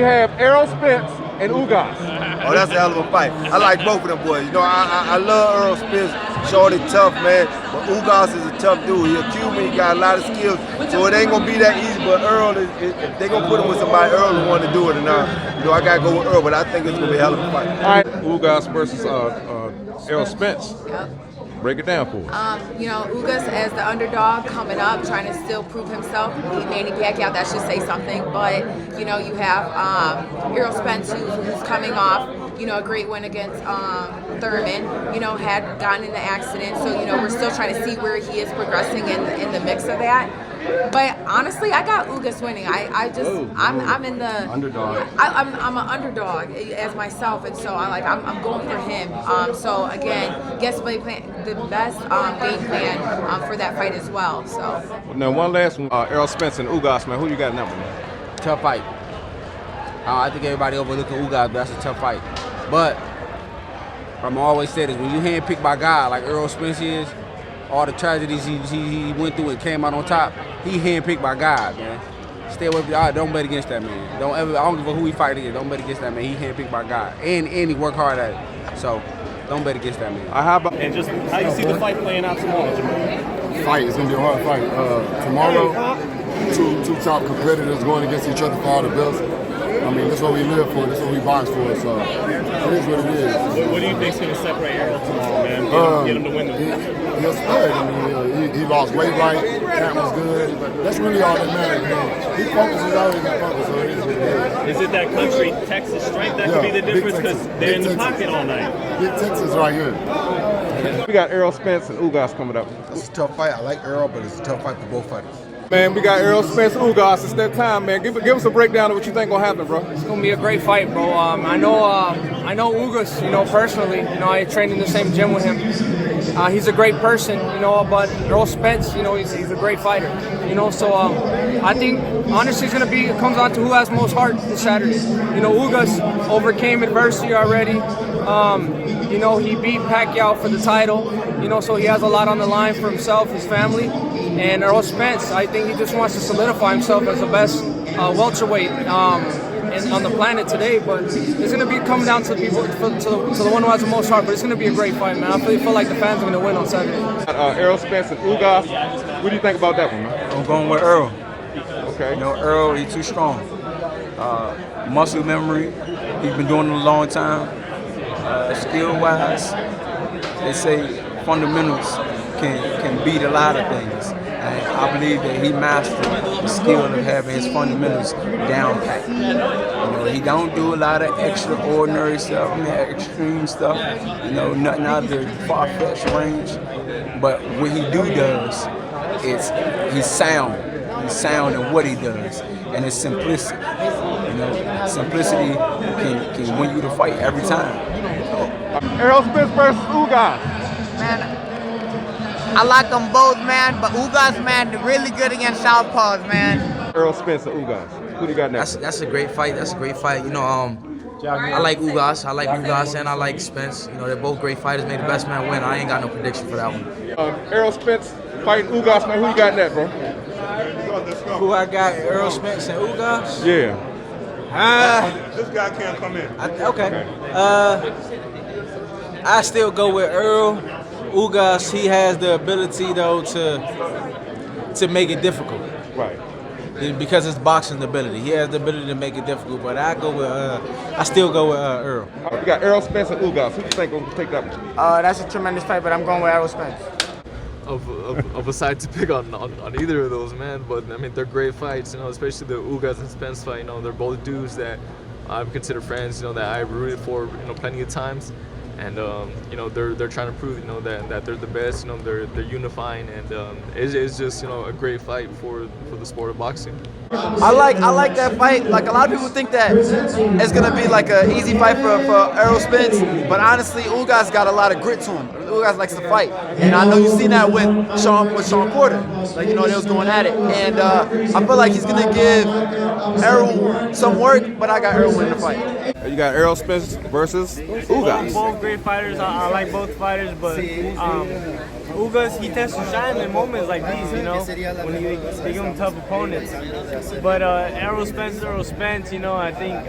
have Errol Spence and Ugas. Oh, that's a hell of a fight. I like both of them boys. You know, I love Errol Spence, shorty tough, man. But Ugas is a tough dude. He's a Cuban, he got a lot of skills. So it ain't gonna be that easy, but Errol, if they gonna put him with somebody, Errol will want to do it or not. You know, I gotta go with Errol, but I think it's gonna be a hell of a fight. All right, Ugas versus Errol Spence. Yep. Break it down for us. You know, Ugas as the underdog coming up, trying to still prove himself. He Manny Pacquiao, that should say something. But, you know, you have Errol Spence who's coming off, you know, a great win against Thurman, you know, had gotten in the accident. So, you know, we're still trying to see where he is progressing in the mix of that. But honestly, I got Ugas winning. I'm in the underdog. I'm an underdog as myself, and so I'm going for him. So again, guess the best game plan for that fight as well. So now one last one, Errol Spence and Ugas, man. Who you got in that one, man? Tough fight. I think everybody overlooking Ugas, but that's a tough fight. But I'm always say this: when you handpicked by God like Errol Spence is, all the tragedies he went through and came out on top, he handpicked by God, man. Stay away from don't bet against that man. Don't ever. I don't give a who he fight against. Don't bet against that man. He handpicked by God, and he worked hard at it. So don't bet against that man. How about and just how you see the fight playing out tomorrow, Jamal? Fight. It's gonna be a hard fight. Tomorrow, two top competitors going against each other for all the belts. I mean, that's what we live for. That's what we box for. So it is what it is. What do you think's gonna separate Errol tomorrow, man? Get him to win the He's spread. I mean, he lost weight right. Camp was good. That's really all that matters, man. He focuses out. He focuses. So it is what it is. Is it that country Texas strength that could be the difference? Because they're in the pocket all night. Big Texas right here. we got Errol Spence and Ugas coming up? It's a tough fight. I like Errol, but it's a tough fight for both fighters. Man, we got Errol Spence, Ugas. It's that time, man. Give us a breakdown of what you think gonna happen, bro. It's gonna be a great fight, bro. I know Ugas, you know, personally. You know, I trained in the same gym with him. He's a great person, you know. But Errol Spence, you know, he's a great fighter, you know. So I think honestly, it comes down to who has most heart this Saturday. You know, Ugas overcame adversity already. You know, he beat Pacquiao for the title. You know, so he has a lot on the line for himself, his family. And Errol Spence, I think he just wants to solidify himself as the best welterweight on the planet today. But it's going to be coming down to the people, to the one who has the most heart. But it's going to be a great fight, man. I really feel like the fans are going to win on Saturday. Errol Spence and Ugas. What do you think about that one, man? I'm going with Errol. Okay. You know, Errol, he's too strong. Muscle memory, he's been doing it a long time. Skill-wise, they say fundamentals can beat a lot of things. And I believe that he mastered the skill of having his fundamentals down pat. You know, he don't do a lot of extraordinary stuff, extreme stuff. You know, nothing out of the far-fetched range. But what he does is he's sound. He's sound in what he does, and it's simplicity. You know, simplicity can win you the fight every time. Errol Spence versus Ugas. Man, I like them both, man, but Ugas, man, really good against southpaws, man. Errol Spence and Ugas. Who do you got next? That's a great fight. That's a great fight. You know, I like Ugas. I like Ugas and I like Spence. You know, they're both great fighters. May the best man win. I ain't got no prediction for that one. Errol Spence fighting Ugas, man. Who you got in that, bro? Who I got? Errol Spence and Ugas? Yeah. This guy can't come in. Okay. I still go with Errol. Ugas, he has the ability though to make it difficult. Right. Because it's boxing ability. He has the ability to make it difficult. But I still go with Errol. We got Errol Spence and Ugas. Who do you think will take that one? That's a tremendous fight, but I'm going with Errol Spence. Of a side to pick on either of those, man. But I mean, they're great fights, you know, especially the Ugas and Spence fight. You know, they're both dudes that I consider friends, you know, that I rooted for, you know, plenty of times. And you know, they're trying to prove, you know, that they're the best. You know, they're unifying, and it's just, you know, a great fight for the sport of boxing. I like that fight. Like, a lot of people think that it's gonna be like an easy fight for Errol Spence, but honestly, Ugas got a lot of grit to him. Ugas likes to fight, and I know you've seen that with Sean Porter. Like, you know, they was going at it, and I feel like he's gonna give Errol some work, but I got Errol winning the fight. You got Errol Spence versus Ugas. Both great fighters. I like both fighters, but Ugas, he tends to shine in moments like these, you know, when they give him tough opponents. But Errol Spence, you know, I think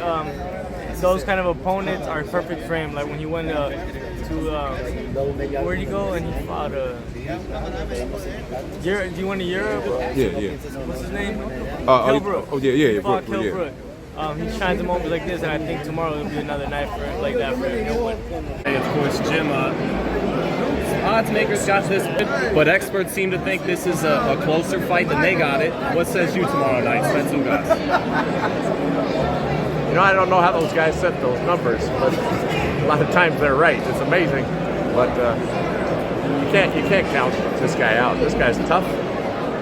those kind of opponents are perfect for him. Like when he went to where'd he go and he fought Europe? Do you went to Europe? Yeah. What's his name? Kilbrook. He fought Kilbrook. He shines in moments like this, and I think tomorrow will be another night for him, like that for him. Hey, of course, Jim. Odds makers got this, but experts seem to think this is a closer fight than they got it. What says you tomorrow night, Spence Ugas? You know, I don't know how those guys set those numbers, but a lot of times they're right. It's amazing, but you can't count this guy out. This guy's tough.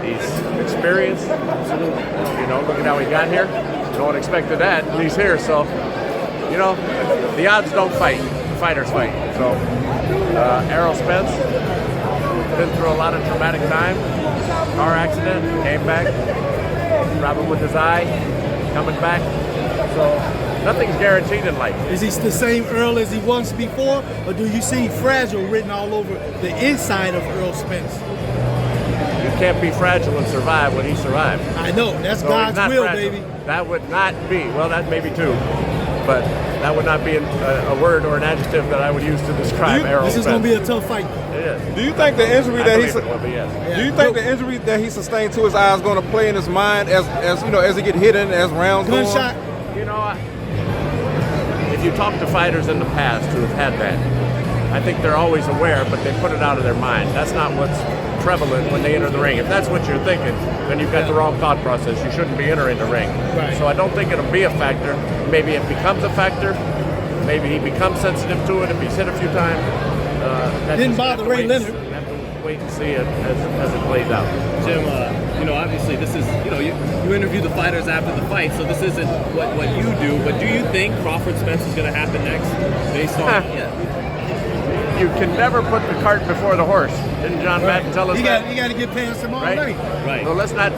He's experienced. You know, look at how he got here. No one expected that, and he's here. So, you know, the odds don't fight. The fighters fight. So, Errol Spence been through a lot of traumatic time. Car accident, came back, problem with his eye, coming back. So nothing's guaranteed in life. Is he the same Earl as he was before, or do you see fragile written all over the inside of Errol Spence? You can't be fragile and survive what he survived. I know, that's so God's will, fragile. Baby. That would not be, well, that may be too, but that would not be a word or an adjective that I would use to describe Errol Spence. This is going to be a tough fight. It is. Do you think the injury that yes. Do you think the injury that he sustained to his eye is going to play in his mind as you know, as he get hit in, as rounds go on? Gunshot. You know, if you talk to fighters in the past who have had that, I think they're always aware, but they put it out of their mind. That's not what's prevalent when they enter the ring. If that's what you're thinking, then you've got the wrong thought process. You shouldn't be entering the ring. Right. So I don't think it'll be a factor. Maybe it becomes a factor. Maybe he becomes sensitive to it if he's hit a few times. Didn't bother Ray Leonard. Have to wait and see it as it plays out. Jim, you know, obviously this is, you know, you interview the fighters after the fight, so this isn't what you do, but do you think Crawford Spence is going to happen next based on You can never put the cart before the horse. Didn't John Madden tell us that? You got to get past tomorrow night. Right. So let's not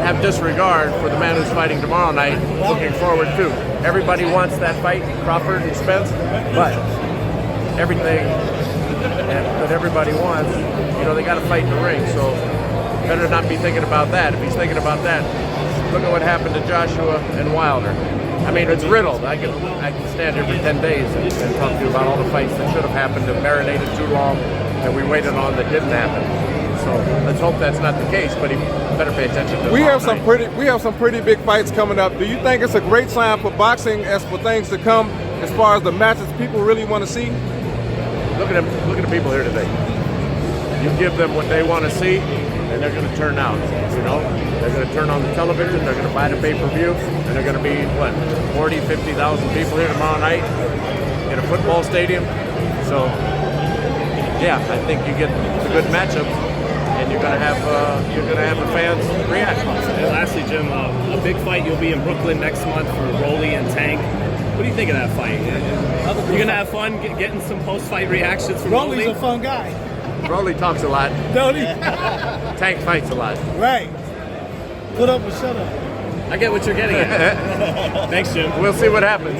have disregard for the man who's fighting tomorrow night. Looking forward to. Everybody wants that fight, Crawford and Spence, but everything that everybody wants, you know, they got to fight in the ring. So better not be thinking about that. If he's thinking about that, look at what happened to Joshua and Wilder. I mean, it's riddled. I can stand here for 10 days and talk to you about all the fights that should have happened that marinated too long and we waited on that didn't happen. So let's hope that's not the case, but he better pay attention to we have some pretty big fights coming up. Do you think it's a great sign for boxing as for things to come as far as the matches people really want to see? Look at them, look at the people here today. You give them what they want to see and they're going to turn out, you know? They're going to turn on the television, they're going to buy the pay-per-view, and they're going to be, 40, 50,000 people here tomorrow night in a football stadium. So, yeah, I think you get a good matchup, and you're going to have the fans react. And lastly, Jim, a big fight. You'll be in Brooklyn next month for Rolly and Tank. What do you think of that fight? You're going to have fun getting some post-fight reactions from Rolly? Rolly's a fun guy. Rolly talks a lot. Don't he? Tank fights a lot. Right. Put up or shut up. I get what you're getting at. Thanks, Jim. We'll see what happens.